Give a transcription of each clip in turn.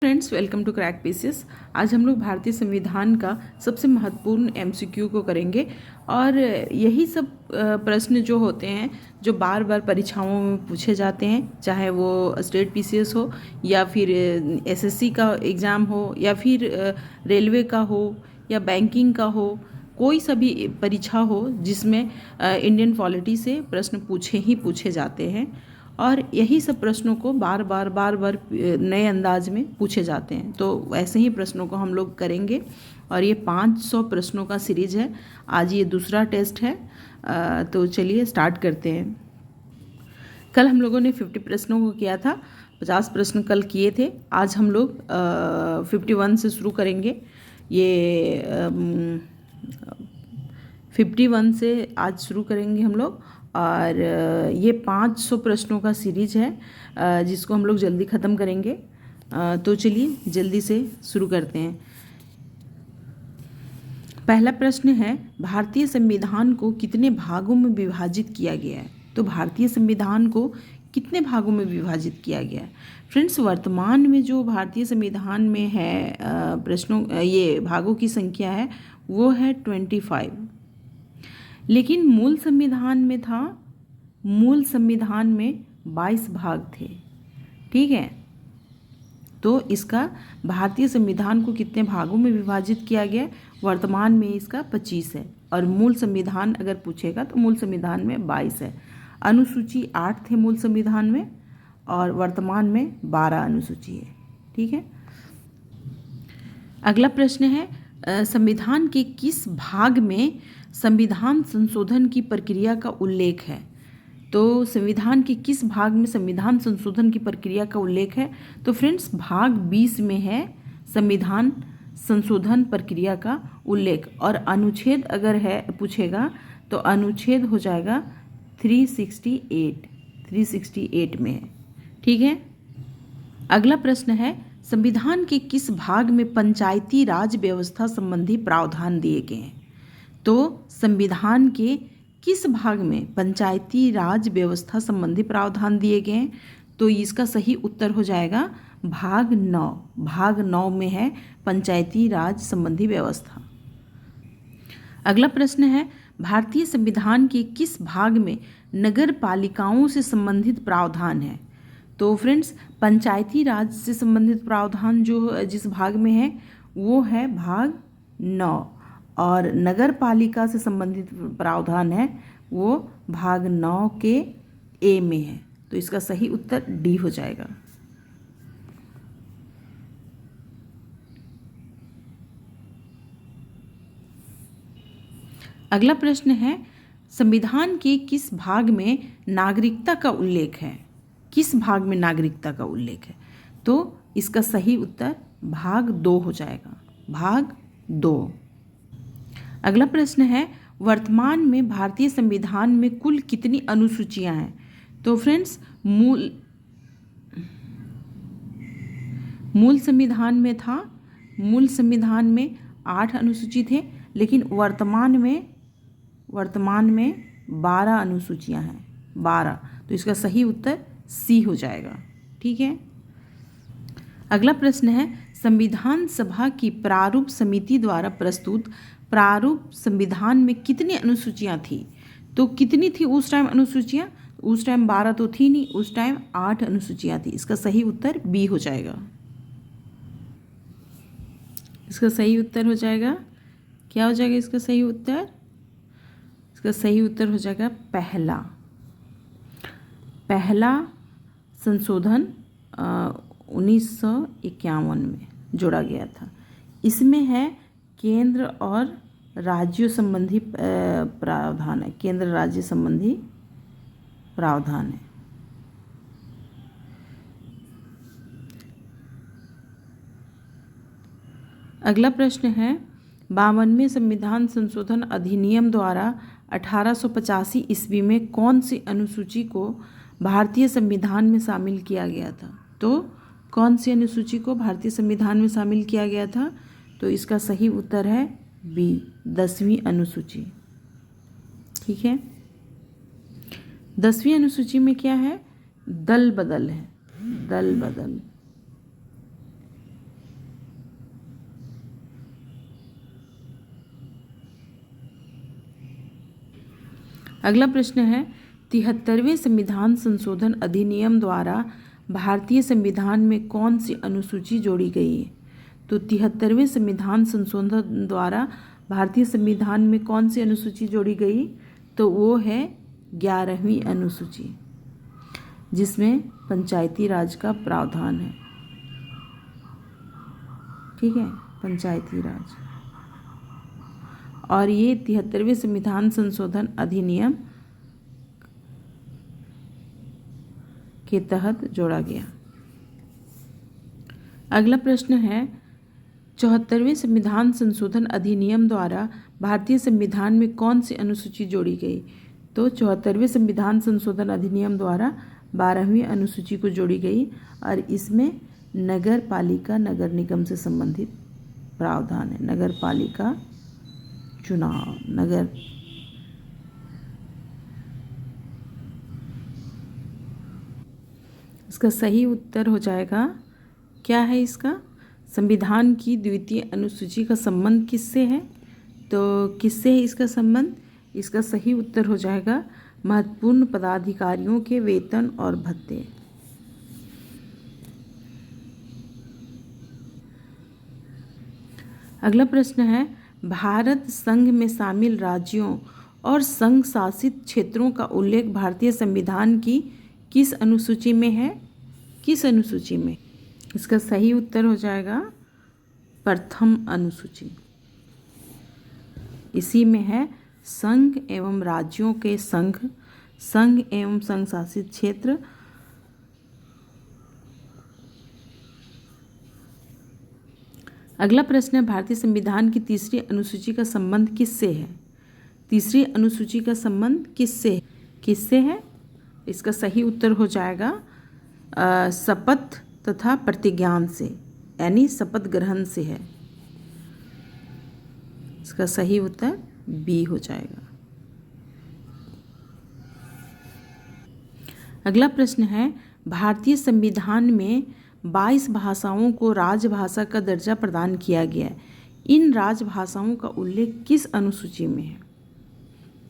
Friends, welcome to crack pieces. आज हम लोग भारतीय संविधान का सबसे महत्वपूर्ण एमसीक्यू को करेंगे और यही सब प्रश्न जो होते हैं जो बार बार परीक्षाओं में पूछे जाते हैं, चाहे वो स्टेट पीसीएस हो या फिर एसएससी का एग्ज़ाम हो या फिर रेलवे का हो या बैंकिंग का हो, कोई सा भी परीक्षा हो जिसमें इंडियन पॉलिटी से प्रश्न पूछे जाते हैं और यही सब प्रश्नों को बार बार नए अंदाज में पूछे जाते हैं। तो वैसे ही प्रश्नों को हम लोग करेंगे और ये 500 प्रश्नों का सीरीज है। आज ये दूसरा टेस्ट है। तो चलिए स्टार्ट करते हैं। कल हम लोगों ने 50 प्रश्नों को किया था, 50 प्रश्न कल किए थे। आज हम लोग 51 से शुरू करेंगे। ये 51 से आज शुरू करेंगे हम लोग और ये 500 प्रश्नों का सीरीज है जिसको हम लोग जल्दी ख़त्म करेंगे। तो चलिए जल्दी से शुरू करते हैं। पहला प्रश्न है, भारतीय संविधान को कितने भागों में विभाजित किया गया है? तो भारतीय संविधान को कितने भागों में विभाजित किया गया है? फ्रेंड्स, वर्तमान में जो भारतीय संविधान में है प्रश्नों ये भागों की संख्या है वो है 25। लेकिन मूल संविधान में 22 भाग थे। ठीक है, तो इसका भारतीय संविधान को कितने भागों में विभाजित किया गया? वर्तमान में इसका 25 है और मूल संविधान अगर पूछेगा तो मूल संविधान में 22 है। अनुसूची 8 थे मूल संविधान में और वर्तमान में 12 अनुसूची है। ठीक है, अगला प्रश्न है, संविधान के किस भाग में संविधान संशोधन की प्रक्रिया का उल्लेख है? तो संविधान के किस भाग में संविधान संशोधन की प्रक्रिया का उल्लेख है? तो फ्रेंड्स, भाग 20 में है संविधान संशोधन प्रक्रिया का उल्लेख और अनुच्छेद अगर है पूछेगा तो अनुच्छेद हो जाएगा 368 में है। ठीक है, अगला प्रश्न है, संविधान के किस भाग में पंचायती राज व्यवस्था संबंधी प्रावधान दिए गए हैं? तो संविधान के किस भाग में पंचायती राज व्यवस्था संबंधी प्रावधान दिए गए हैं? तो इसका सही उत्तर हो जाएगा भाग 9। भाग 9 में है पंचायती राज संबंधी व्यवस्था। अगला प्रश्न है, भारतीय संविधान के किस भाग में नगर पालिकाओं से संबंधित प्रावधान है? तो फ्रेंड्स, पंचायती राज से संबंधित प्रावधान जो जिस भाग में है वो है भाग 9 और नगर पालिका से संबंधित प्रावधान है वो भाग 9 के ए में है। तो इसका सही उत्तर डी हो जाएगा। अगला प्रश्न है, संविधान के किस भाग में नागरिकता का उल्लेख है? किस भाग में नागरिकता का उल्लेख है? तो इसका सही उत्तर भाग 2 हो जाएगा, भाग 2। अगला प्रश्न है, वर्तमान में भारतीय संविधान में कुल कितनी अनुसूचियां हैं? तो फ्रेंड्स, मूल संविधान में 8 अनुसूची थे, लेकिन वर्तमान में 12 अनुसूचियां हैं, 12। तो इसका सही उत्तर सी हो जाएगा। ठीक है, अगला प्रश्न है, संविधान सभा की प्रारूप समिति द्वारा प्रस्तुत प्रारूप संविधान में कितनी अनुसूचियां थी? तो कितनी थी उस टाइम अनुसूचियां? उस टाइम 12 तो थी नहीं, उस टाइम 8 अनुसूचियां थी। इसका सही उत्तर बी हो जाएगा। इसका सही उत्तर हो जाएगा, क्या हो जाएगा इसका सही उत्तर? इसका सही उत्तर हो जाएगा पहला संशोधन 1951 में जोड़ा गया था। इसमें है केंद्र और राज्यों संबंधी प्रावधान है, केंद्र राज्य संबंधी प्रावधान है। अगला प्रश्न है, 52वें संविधान संशोधन अधिनियम द्वारा 1885 ईस्वी में कौन सी अनुसूची को भारतीय संविधान में शामिल किया गया था? तो कौन सी अनुसूची को भारतीय संविधान में शामिल किया गया था? तो इसका सही उत्तर है बी, 10वीं अनुसूची। ठीक है, 10वीं अनुसूची में क्या है? दल बदल है, दल बदल। अगला प्रश्न है 73वें संविधान संशोधन अधिनियम द्वारा भारतीय संविधान में कौन सी अनुसूची जोड़ी गई है? तो 73वें संविधान संशोधन द्वारा भारतीय संविधान में कौन सी अनुसूची जोड़ी गई? तो वो है 11वीं अनुसूची, जिसमें पंचायती राज का प्रावधान है। ठीक है, पंचायती राज। और ये 73वें संविधान संशोधन अधिनियम के तहत जोड़ा गया। अगला प्रश्न है 74वें संविधान संशोधन अधिनियम द्वारा भारतीय संविधान में कौन सी अनुसूची जोड़ी गई? तो 74वें संविधान संशोधन अधिनियम द्वारा 12वीं अनुसूची को जोड़ी गई और इसमें नगर पालिका नगर निगम से संबंधित प्रावधान है। नगर पालिका चुनाव, नगर इसका सही उत्तर हो जाएगा, क्या है इसका? संविधान की द्वितीय अनुसूची का संबंध किससे है? तो किससे है इसका संबंध? इसका सही उत्तर हो जाएगा महत्वपूर्ण पदाधिकारियों के वेतन और भत्ते। अगला प्रश्न है भारत संघ में शामिल राज्यों और संघ शासित क्षेत्रों का उल्लेख भारतीय संविधान की किस अनुसूची में है? किस अनुसूची में? इसका सही उत्तर हो जाएगा प्रथम अनुसूची। इसी में है संघ एवं राज्यों के संघ, संघ एवं संघ शासित क्षेत्र। अगला प्रश्न है भारतीय संविधान की तीसरी अनुसूची का संबंध किससे है? तीसरी अनुसूची का संबंध किससे है? इसका सही उत्तर हो जाएगा शपथ तथा प्रतिज्ञान से, यानी शपथ ग्रहण से है। इसका सही उत्तर बी हो जाएगा। अगला प्रश्न है भारतीय संविधान में 22 भाषाओं को राजभाषा का दर्जा प्रदान किया गया है। इन राजभाषाओं का उल्लेख किस अनुसूची में है?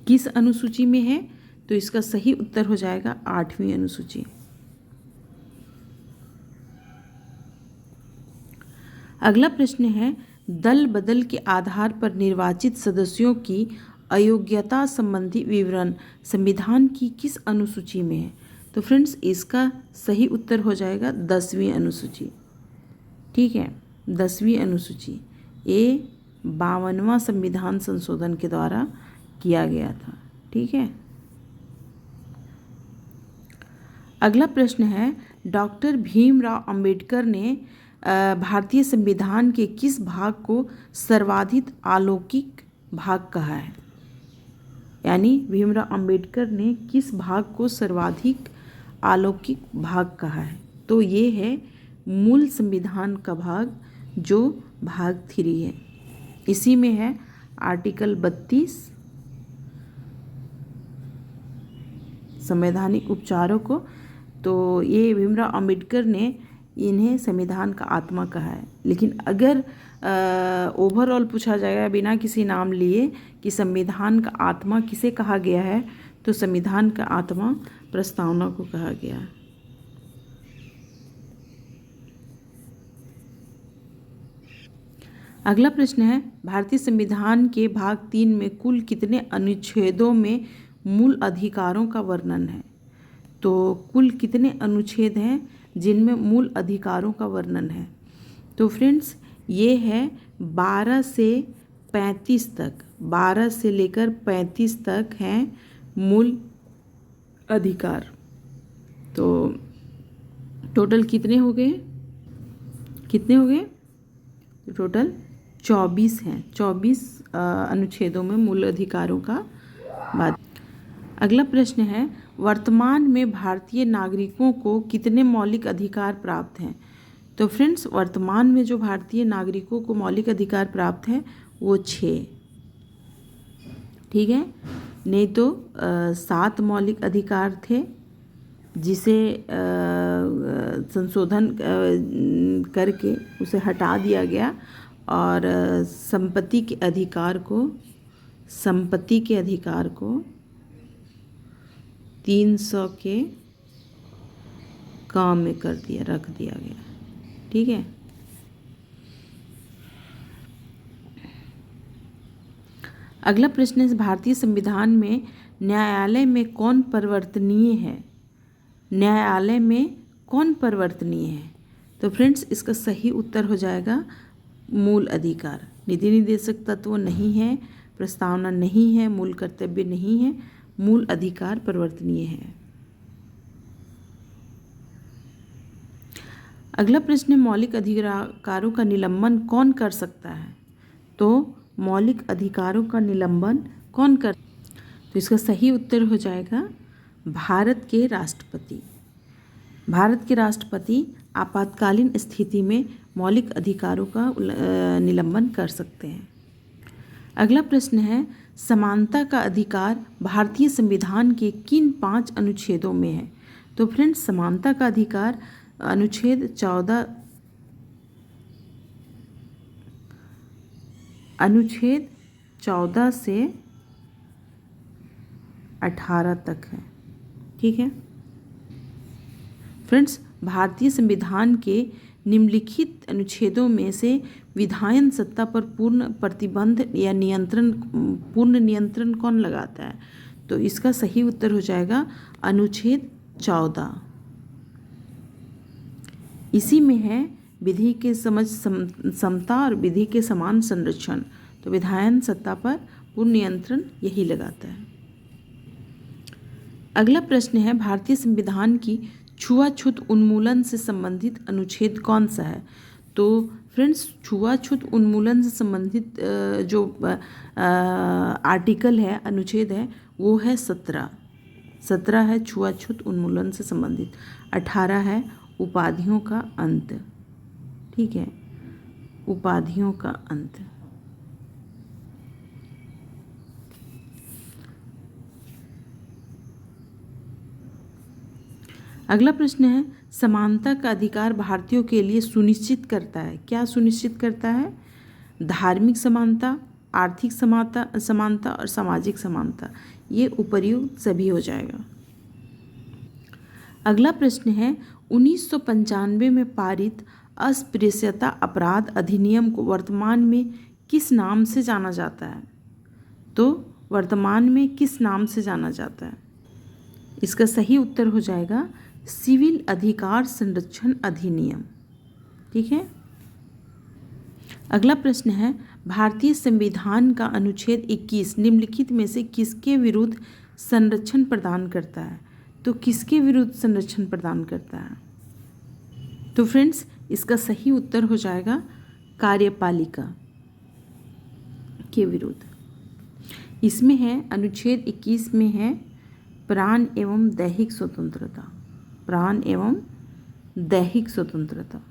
किस अनुसूची में है? तो इसका सही उत्तर हो जाएगा 8वीं अनुसूची। अगला प्रश्न है दल बदल के आधार पर निर्वाचित सदस्यों की अयोग्यता संबंधी विवरण संविधान की किस अनुसूची में है? तो फ्रेंड्स इसका सही उत्तर हो जाएगा 10वीं अनुसूची। ठीक है, 10वीं अनुसूची। ये 52वां संविधान संशोधन के द्वारा किया गया था। ठीक है। अगला प्रश्न है डॉक्टर भीमराव अंबेडकर ने भारतीय संविधान के किस भाग को सर्वाधिक अलौकिक भाग कहा है? यानी भीमराव अंबेडकर ने किस भाग को सर्वाधिक अलौकिक भाग कहा है? तो ये है मूल संविधान का भाग, जो भाग 3 है। इसी में है आर्टिकल 32 संवैधानिक उपचारों को। तो ये भीमराव अंबेडकर ने इन्हें संविधान का आत्मा कहा है। लेकिन अगर ओवरऑल पूछा जाएगा बिना किसी नाम लिए कि संविधान का आत्मा किसे कहा गया है, तो संविधान का आत्मा प्रस्तावना को कहा गया है। अगला प्रश्न है भारतीय संविधान के भाग 3 में कुल कितने अनुच्छेदों में मूल अधिकारों का वर्णन है? तो कुल कितने अनुच्छेद हैं जिनमें मूल अधिकारों का वर्णन है? तो फ्रेंड्स ये है 12 से 35 तक, 12 से लेकर 35 तक हैं मूल अधिकार। तो टोटल कितने हो गए? टोटल 24 हैं। 24 अनुच्छेदों में मूल अधिकारों का बात। अगला प्रश्न है वर्तमान में भारतीय नागरिकों को कितने मौलिक अधिकार प्राप्त हैं? तो फ्रेंड्स वर्तमान में जो भारतीय नागरिकों को मौलिक अधिकार प्राप्त है वो 6। ठीक है, नहीं तो 7 मौलिक अधिकार थे जिसे संशोधन करके उसे हटा दिया गया और संपत्ति के अधिकार को 300 के काम में रख दिया गया। ठीक है। अगला प्रश्न है, भारतीय संविधान में न्यायालय में कौन परिवर्तनीय है? न्यायालय में कौन परिवर्तनीय है? तो फ्रेंड्स, इसका सही उत्तर हो जाएगा मूल अधिकार। निधि निदेशक तत्व नहीं है, प्रस्तावना नहीं है, मूल कर्तव्य नहीं है, मूल अधिकार परिवर्तनीय है। अगला प्रश्न है, मौलिक अधिकारों का निलंबन कौन कर सकता है? तो मौलिक अधिकारों का निलंबन कौन कर, तो इसका सही उत्तर हो जाएगा भारत के राष्ट्रपति। भारत के राष्ट्रपति आपातकालीन स्थिति में मौलिक अधिकारों का निलंबन कर सकते हैं। अगला प्रश्न है, समानता का अधिकार भारतीय संविधान के किन 5 अनुच्छेदों में है? तो फ्रेंड्स, समानता का अधिकार अनुच्छेद 14 से 18 तक है। ठीक है फ्रेंड्स, भारतीय संविधान के निम्नलिखित अनुच्छेदों में से विधायन सत्ता पर पूर्ण प्रतिबंध या पूर्ण नियंत्रण कौन लगाता है? तो इसका सही उत्तर हो जाएगा अनुच्छेद 14। इसी में है विधि के समता और विधि के समान संरक्षण। तो विधायन सत्ता पर पूर्ण नियंत्रण यही लगाता है। अगला प्रश्न है, भारतीय संविधान की छुआछूत उन्मूलन से संबंधित अनुच्छेद कौन सा है? तो फ्रेंड्स, छुआछूत उन्मूलन से संबंधित जो आर्टिकल है, अनुच्छेद है, वो है 17 है छुआछूत उन्मूलन से संबंधित। 18 है उपाधियों का अंत। ठीक है, उपाधियों का अंत। अगला प्रश्न है, समानता का अधिकार भारतीयों के लिए सुनिश्चित करता है। क्या सुनिश्चित करता है? धार्मिक समानता, आर्थिक समानता और सामाजिक समानता। ये उपर्युक्त सभी हो जाएगा। अगला प्रश्न है, 1995 में पारित अस्पृश्यता अपराध अधिनियम को वर्तमान में किस नाम से जाना जाता है? तो वर्तमान में किस नाम से जाना जाता है? इसका सही उत्तर हो जाएगा सिविल अधिकार संरक्षण अधिनियम। ठीक है। अगला प्रश्न है, भारतीय संविधान का अनुच्छेद 21 निम्नलिखित में से किसके विरुद्ध संरक्षण प्रदान करता है? तो किसके विरुद्ध संरक्षण प्रदान करता है? तो फ्रेंड्स, इसका सही उत्तर हो जाएगा कार्यपालिका के विरुद्ध। इसमें है अनुच्छेद 21 में है प्राण एवं दैहिक स्वतंत्रता। प्राण एवं दैहिक स्वतंत्रता।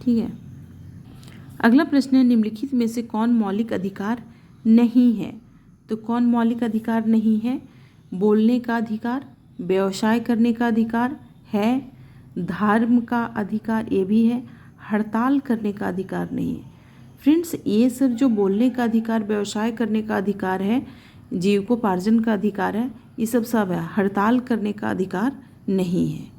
ठीक है। अगला प्रश्न है, निम्नलिखित में से कौन मौलिक अधिकार नहीं है? तो कौन मौलिक अधिकार नहीं है? बोलने का अधिकार, व्यवसाय करने का अधिकार है, धर्म का अधिकार ये भी है, हड़ताल करने का अधिकार नहीं है। फ्रेंड्स, ये सब जो बोलने का अधिकार, व्यवसाय करने का अधिकार है, जीविकोपार्जन का अधिकार है, ये सब है। हड़ताल करने का अधिकार नहीं है।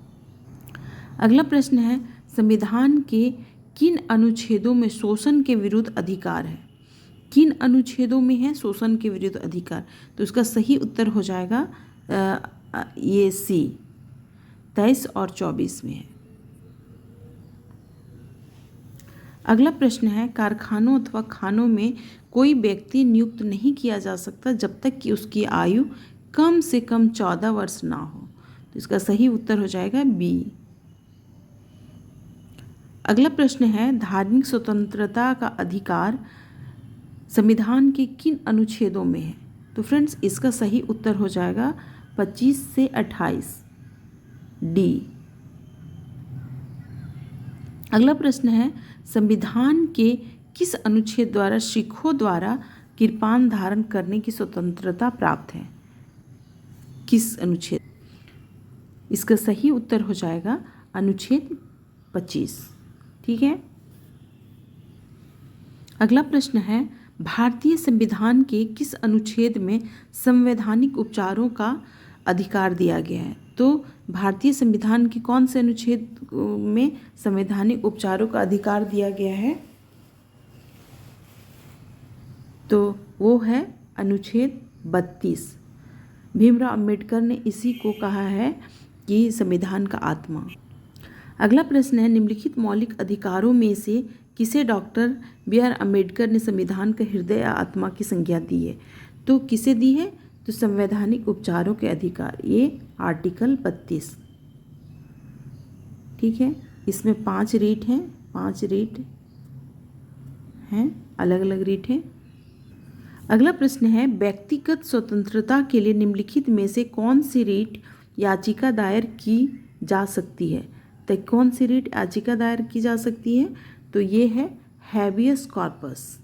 अगला प्रश्न है, संविधान के किन अनुच्छेदों में शोषण के विरुद्ध अधिकार है? किन अनुच्छेदों में है शोषण के विरुद्ध अधिकार? तो इसका सही उत्तर हो जाएगा ये सी, 23 और 24 में है। अगला प्रश्न है, कारखानों अथवा खानों में कोई व्यक्ति नियुक्त नहीं किया जा सकता जब तक कि उसकी आयु कम से कम 14 वर्ष ना हो। तो इसका सही उत्तर हो जाएगा बी। अगला प्रश्न है, धार्मिक स्वतंत्रता का अधिकार संविधान के किन अनुच्छेदों में है? तो फ्रेंड्स, इसका सही उत्तर हो जाएगा 25 से 28 डी। अगला प्रश्न है, संविधान के किस अनुच्छेद द्वारा सिखों द्वारा कृपान धारण करने की स्वतंत्रता प्राप्त है? किस अनुच्छेद? इसका सही उत्तर हो जाएगा अनुच्छेद 25। ठीक है। अगला प्रश्न है, भारतीय संविधान के किस अनुच्छेद में संवैधानिक उपचारों का अधिकार दिया गया है? तो भारतीय संविधान के कौन से अनुच्छेद में संवैधानिक उपचारों का अधिकार दिया गया है? तो वो है अनुच्छेद 32। भीमराव अंबेडकर ने इसी को कहा है कि संविधान का आत्मा। अगला प्रश्न है, निम्नलिखित मौलिक अधिकारों में से किसे डॉक्टर बी.आर. अम्बेडकर ने संविधान का हृदय या आत्मा की संज्ञा दी है? तो किसे दी है? तो संवैधानिक उपचारों के अधिकार, ये आर्टिकल 32। ठीक है, इसमें 5 रीट हैं, 5 रीट हैं, अलग अलग रीट हैं। अगला प्रश्न है, व्यक्तिगत स्वतंत्रता के लिए निम्नलिखित में से कौन सी रीट याचिका दायर की जा सकती है? तो कौन सी रीट याचिका दायर की जा सकती है? तो ये है हैबियस कॉर्पस।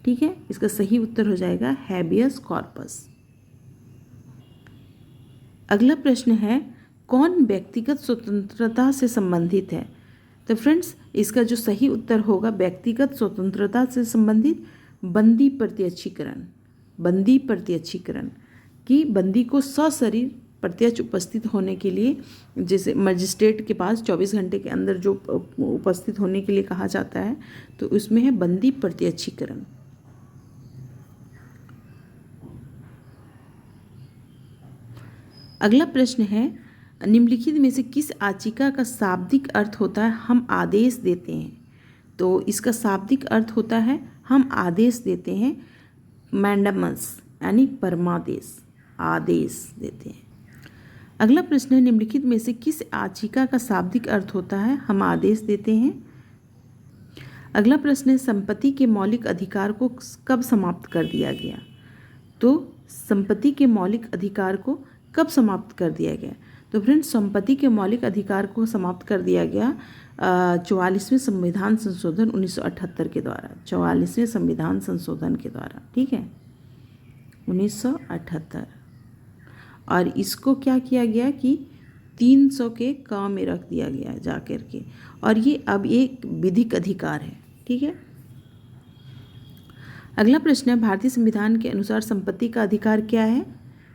ठीक है, इसका सही उत्तर हो जाएगा हैबियस कॉर्पस। अगला प्रश्न है, कौन व्यक्तिगत स्वतंत्रता से संबंधित है? तो फ्रेंड्स, इसका जो सही उत्तर होगा व्यक्तिगत स्वतंत्रता से संबंधित बंदी प्रत्यक्षीकरण। बंदी प्रत्यक्षीकरण कि बंदी को सशरीर प्रत्यक्ष उपस्थित होने के लिए, जैसे मजिस्ट्रेट के पास 24 घंटे के अंदर जो उपस्थित होने के लिए कहा जाता है, तो उसमें है बंदी प्रत्यक्षीकरण। अगला प्रश्न है, निम्नलिखित में से किस याचिका का शाब्दिक अर्थ होता है हम आदेश देते हैं? तो इसका शाब्दिक अर्थ होता है हम आदेश देते हैं, मैंडमस यानी परमादेश, आदेश देते हैं। अगला प्रश्न है, निम्नलिखित में से किस याचिका का शाब्दिक अर्थ होता है हम आदेश देते हैं? अगला प्रश्न है, संपत्ति के मौलिक अधिकार को कब समाप्त कर दिया गया? तो संपत्ति के मौलिक अधिकार को कब समाप्त कर दिया गया? तो फ्रेंड्स, संपत्ति के मौलिक अधिकार को समाप्त कर दिया गया 44वें संविधान संशोधन 1978 के द्वारा। 44वें संविधान संशोधन के द्वारा, ठीक है, 1978। और इसको क्या किया गया कि 300 के काम में रख दिया गया जा कर के, और ये अब एक विधिक अधिकार है। ठीक है, अगला प्रश्न है, भारतीय संविधान के अनुसार संपत्ति का अधिकार क्या है?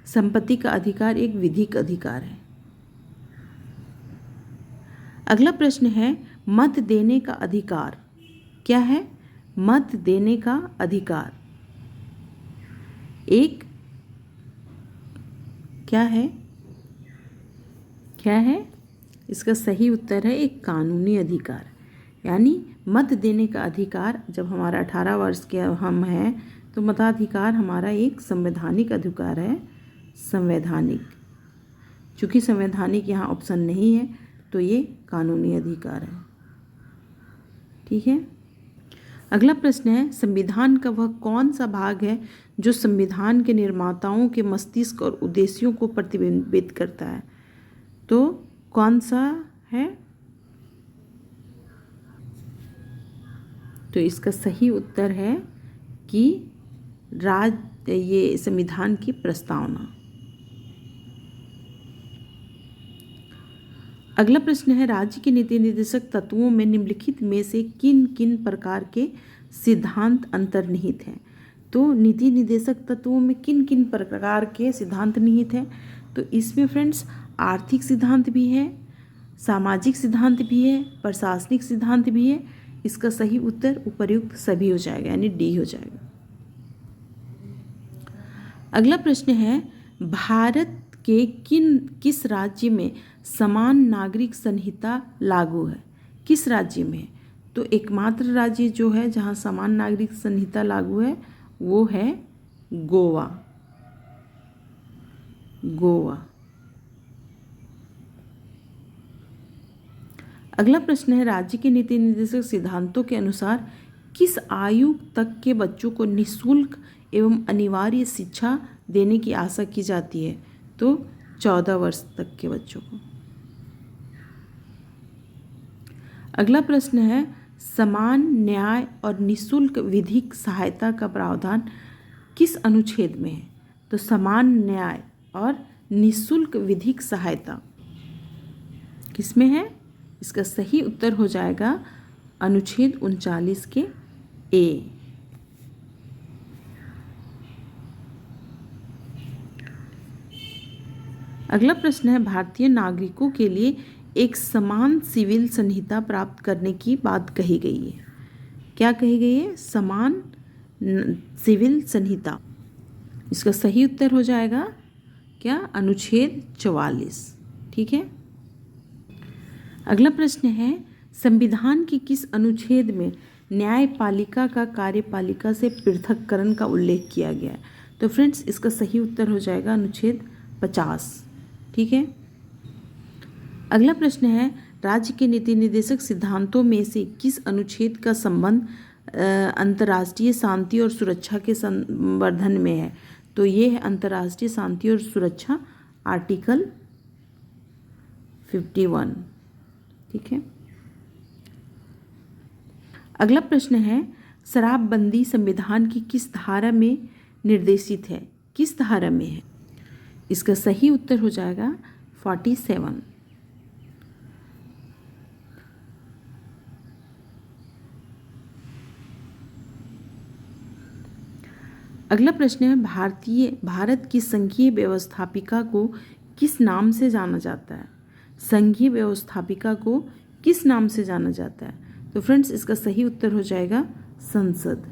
संपत्ति का अधिकार एक विधिक अधिकार है। अगला प्रश्न है, मत देने का अधिकार क्या है? मत देने का अधिकार एक क्या है? क्या है? इसका सही उत्तर है एक कानूनी अधिकार। यानी मत देने का अधिकार, जब हमारा 18 वर्ष के हम हैं तो मताधिकार हमारा एक संवैधानिक अधिकार है, संवैधानिक। चूँकि संवैधानिक यहाँ ऑप्शन नहीं है तो ये कानूनी अधिकार है। ठीक है, अगला प्रश्न है, संविधान का वह कौन सा भाग है जो संविधान के निर्माताओं के मस्तिष्क और उद्देश्यों को प्रतिबिंबित करता है? तो कौन सा है? तो इसका सही उत्तर है कि ये संविधान की प्रस्तावना। अगला प्रश्न है, राज्य के नीति निर्देशक तत्वों में निम्नलिखित में से किन किन प्रकार के सिद्धांत अंतर्निहित हैं? तो नीति निर्देशक तत्वों में किन किन प्रकार के सिद्धांत निहित हैं? तो इसमें फ्रेंड्स आर्थिक सिद्धांत भी है, सामाजिक सिद्धांत भी है, प्रशासनिक सिद्धांत भी है। इसका सही उत्तर उपर्युक्त सभी हो जाएगा, यानी डी हो जाएगा। अगला प्रश्न है, भारत के किस राज्य में समान नागरिक संहिता लागू है? किस राज्य में? तो एकमात्र राज्य जो है जहाँ समान नागरिक संहिता लागू है वो है गोवा। गोवा। अगला प्रश्न है, राज्य के नीति निर्देशक सिद्धांतों के अनुसार किस आयु तक के बच्चों को निःशुल्क एवं अनिवार्य शिक्षा देने की आशा की जाती है? तो 14 वर्ष तक के बच्चों को। अगला प्रश्न है, समान न्याय और निःशुल्क विधिक सहायता का प्रावधान किस अनुच्छेद में है? तो समान न्याय और निःशुल्क विधिक सहायता किसमें है? इसका सही उत्तर हो जाएगा अनुच्छेद 39 के ए। अगला प्रश्न है, भारतीय नागरिकों के लिए एक समान सिविल संहिता प्राप्त करने की बात कही गई है। क्या कही गई है? समान सिविल संहिता। इसका सही उत्तर हो जाएगा क्या? अनुच्छेद 44। ठीक है। अगला प्रश्न है, संविधान के किस अनुच्छेद में न्यायपालिका का कार्यपालिका से पृथक्करण का उल्लेख किया गया है? तो फ्रेंड्स, इसका सही उत्तर हो जाएगा अनुच्छेद 50। ठीक है। अगला प्रश्न है, राज्य के नीति निर्देशक सिद्धांतों में से किस अनुच्छेद का संबंध अंतर्राष्ट्रीय शांति और सुरक्षा के संवर्धन में है? तो ये है अंतर्राष्ट्रीय शांति और सुरक्षा, आर्टिकल 51। ठीक है। अगला प्रश्न है, शराबबंदी संविधान की किस धारा में निर्देशित है? किस धारा में है? इसका सही उत्तर हो जाएगा 47। अगला प्रश्न है, भारत की संघीय व्यवस्थापिका को किस नाम से जाना जाता है? संघीय व्यवस्थापिका को किस नाम से जाना जाता है? तो फ्रेंड्स, इसका सही उत्तर हो जाएगा संसद।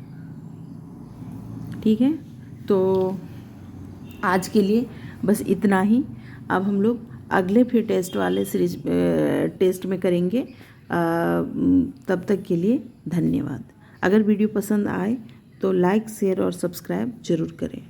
ठीक है। तो आज के लिए बस इतना ही। अब हम लोग अगले फिर टेस्ट वाले सीरीज टेस्ट में करेंगे। तब तक के लिए धन्यवाद। अगर वीडियो पसंद आए तो लाइक, शेयर और सब्सक्राइब जरूर करें।